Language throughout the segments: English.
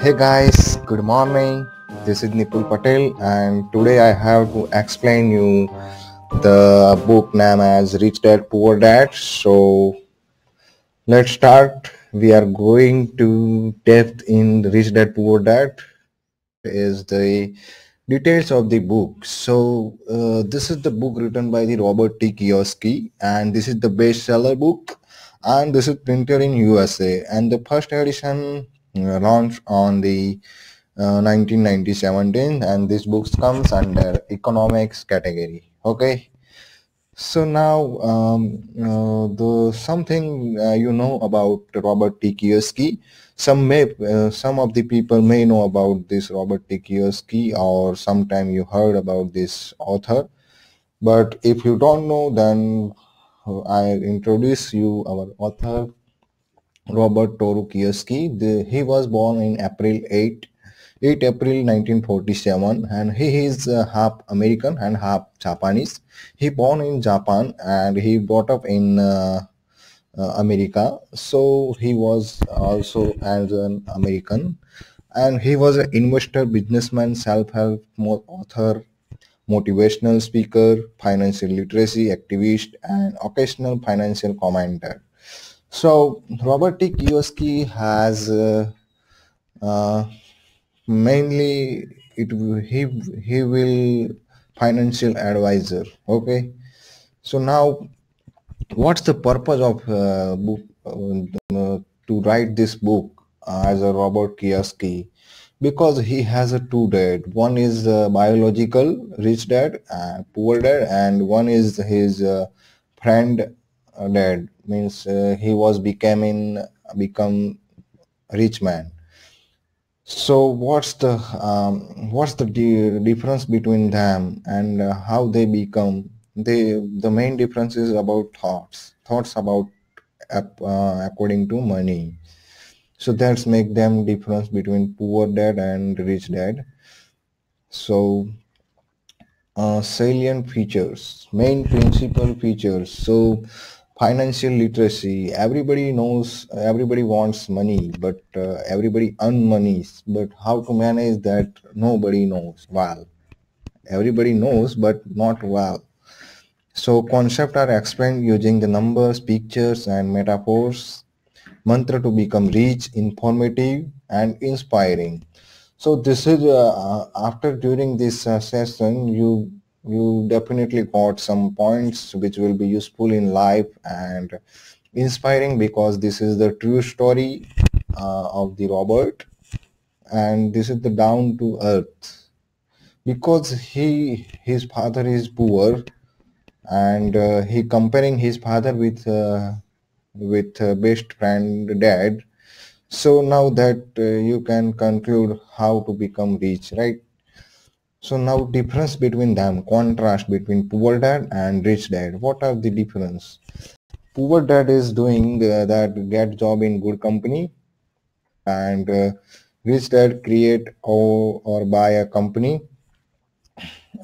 Hey guys, good morning. This is Nipul Patel, and today I have to explain you the book name as Rich Dad Poor Dad. So let's start. We are going to depth in Rich Dad Poor Dad is the details of the book. So this is the book written by the Robert T. Kiyosaki, and this is the bestseller book, and this is printed in USA, and the first edition launched on the 1997, and this book comes under economics category. Okay, so now the something about Robert T. Kiyosaki. Some of the people may know about this Robert T. Kiyosaki, or sometime you heard about this author. But if you don't know, then I introduce you our author Robert Toru Kiyosaki. He was born in April 8 April 1947, and he is half American and half Japanese. He born in Japan and he brought up in America. So he was also as an American, and he was an investor, businessman, self-help author, motivational speaker, financial literacy activist, and occasional financial commentator. So Robert T. Kiyosaki has uh, mainly he will financial advisor. Okay. So now, what's the purpose of book to write this book as a Robert Kiyosaki? Because he has a two dad. One is biological rich dad, poor dad, and one is his friend dad. Means he was become rich man. So what's the difference between them, and how they become? The main difference is about thoughts about according to money. So that's make them difference between poor dad and rich dad. So salient features, main principal features. So financial literacy. Everybody wants money, but everybody earn money. But how to manage that? Nobody knows well. Everybody knows, but not well. So concepts are explained using the numbers, pictures, and metaphors. Mantra to become rich, informative, and inspiring. So this is after during this session, you definitely got some points which will be useful in life and inspiring, because this is the true story of the Robert, and this is the down to earth, because his father is poor, and he comparing his father with best friend dad. So now that you can conclude how to become rich, right? So now difference between them, contrast between poor dad and rich dad. What are the difference? Poor dad is doing that get job in good company, and rich dad create or buy a company.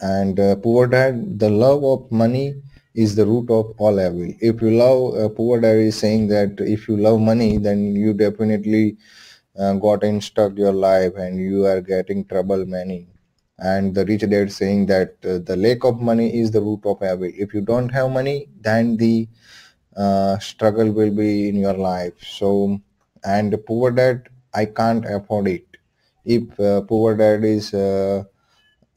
And poor dad, the love of money is the root of all evil. If you love, poor dad is saying that if you love money, then you definitely gotten stuck your life and you are getting trouble many. And the rich dad saying that the lack of money is the root of evil. If you don't have money, then the struggle will be in your life. So, and poor dad, I can't afford it. If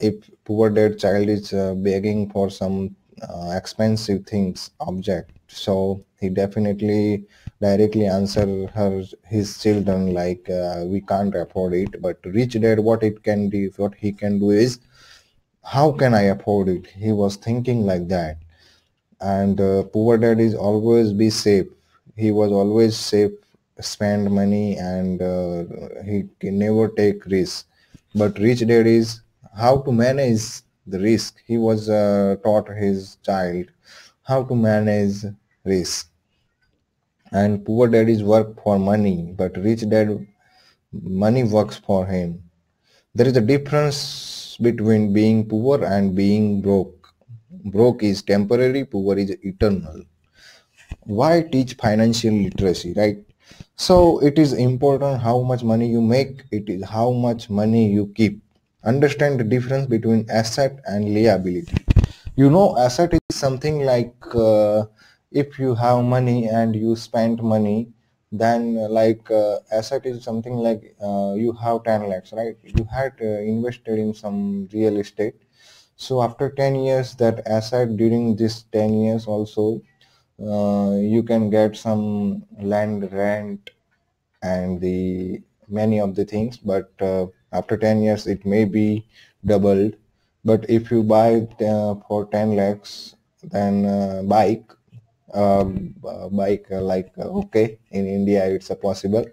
if poor dad child is begging for some expensive things object, so he definitely directly answer his children like we can't afford it. But rich dad, what he can do is, how can I afford it? He was thinking like that. And poor dad is always be safe. He was always safe, spend money, and he can never take risk. But rich dad is how to manage the risk. He was taught his child how to manage risk. And poor dad is work for money, but rich dad, money works for him. There is a difference between being poor and being broke. Broke is temporary, poor is eternal. Why teach financial literacy, right? So it is important how much money you make, it is how much money you keep. Understand the difference between asset and liability. You know, asset is something like if you have money and you spend money, then asset is something like you have 10 lakhs, right? You had invested in some real estate. So after 10 years, that asset during this 10 years also, you can get some land rent and the many of the things, but after 10 years it may be doubled. But if you buy for 10 lakhs, then bike okay, in India it's a possible.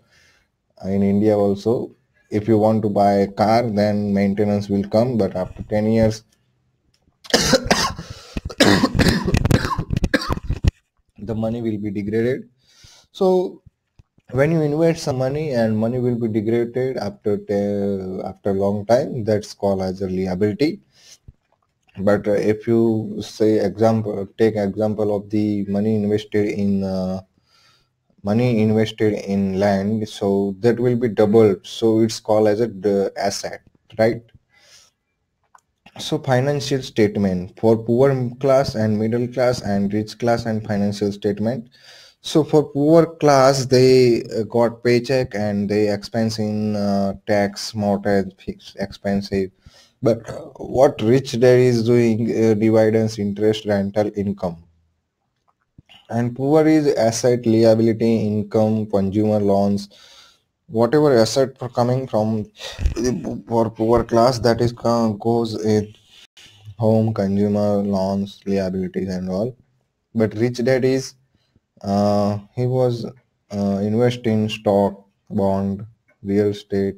In India also, if you want to buy a car, then maintenance will come, but after 10 years the money will be degraded. So when you invest some money and money will be degraded after after a long time, that's called as a liability. But if you say example, take example of the money invested in land, so that will be doubled, so it's called as a asset, right? So financial statement for poor class and middle class and rich class and financial statement. So for poor class, they got paycheck and they expense in tax, mortgage, fixed expensive. But what rich dad is doing, dividends, interest, rental income. And poor is asset, liability, income, consumer loans, whatever asset for coming from for poor class, that is goes in home, consumer loans, liabilities and all. But rich dad is he was invest in stock, bond, real estate.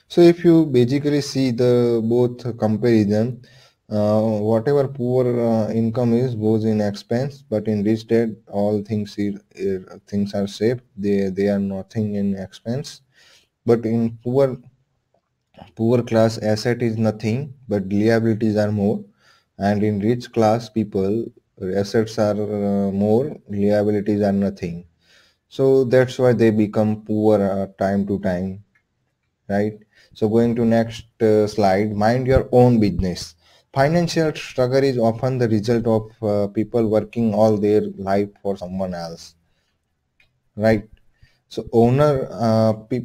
So if you basically see the both comparison, whatever poor income is goes in expense, but in rich dad all things are safe. They are nothing in expense. But in poor class, asset is nothing, but liabilities are more. And in rich class people, assets are more, liabilities are nothing. So that's why they become poor time to time, right? So going to next slide, mind your own business. Financial struggle is often the result of people working all their life for someone else, right? So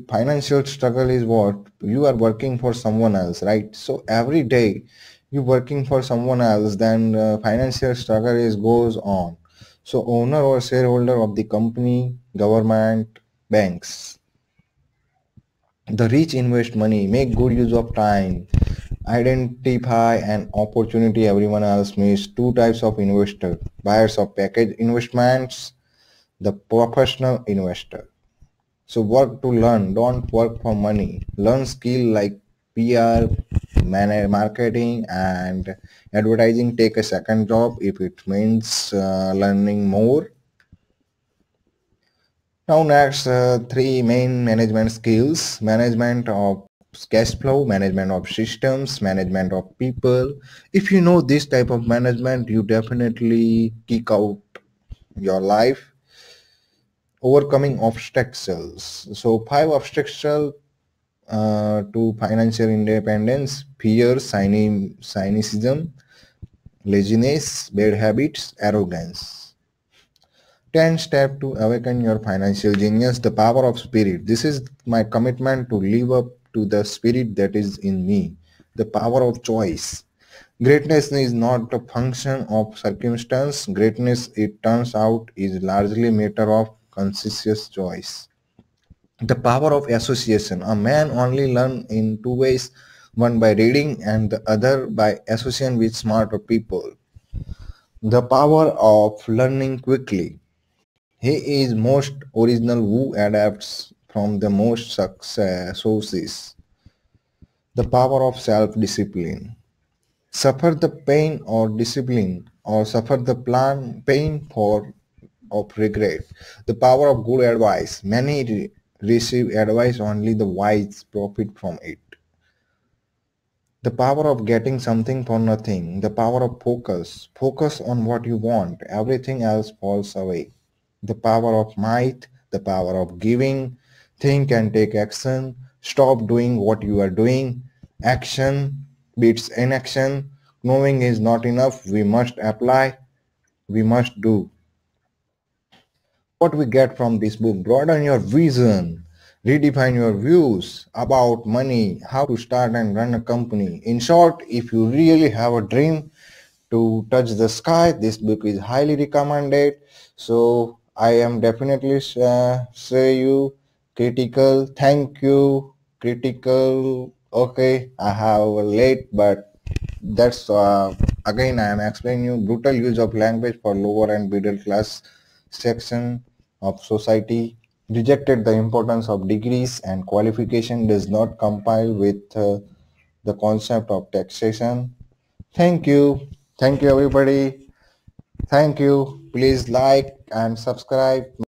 financial struggle is what you are working for someone else, right? So every day you working for someone else, then financial struggle is goes on. So owner or shareholder of the company, government, banks. The rich invest money, make good use of time, identify an opportunity everyone else missed. Two types of investor: buyers of package investments, the professional investor. So work to learn, don't work for money. Learn skill like PR, marketing and advertising. Take a second job if it means learning more. Now next, three main management skills: management of cash flow, management of systems, management of people. If you know this type of management, you definitely kick out your life. Overcoming obstacles. So five obstacles to financial independence: fear, cynicism, laziness, bad habits, arrogance. 10 steps to awaken your financial genius, the power of spirit. This is my commitment to live up to the spirit that is in me. The power of choice. Greatness is not a function of circumstance. Greatness, it turns out, is largely a matter of conscious choice. The power of association. A man only learns in two ways, one by reading and the other by association with smarter people. The power of learning quickly. He is most original who adapts from the most success sources. The power of self-discipline. Suffer the pain or discipline, or suffer the pain for of regret. The power of good advice. Many receive advice, only the wise profit from it. The power of getting something for nothing. The power of focus. Focus on what you want. Everything else falls away. The power of might, the power of giving. Think and take action. Stop doing what you are doing. Action beats inaction. Knowing is not enough. We must apply. We must do. What we get from this book: broaden your vision, redefine your views about money, how to start and run a company. In short, if you really have a dream to touch the sky, this book is highly recommended. So I am definitely say you critical. Thank you, critical. Okay, I have late, but that's again I am explaining you brutal use of language for lower and middle class section of society. Rejected the importance of degrees and qualification, does not compile with the concept of taxation. Thank you. Thank you everybody. Thank you. Please like and subscribe.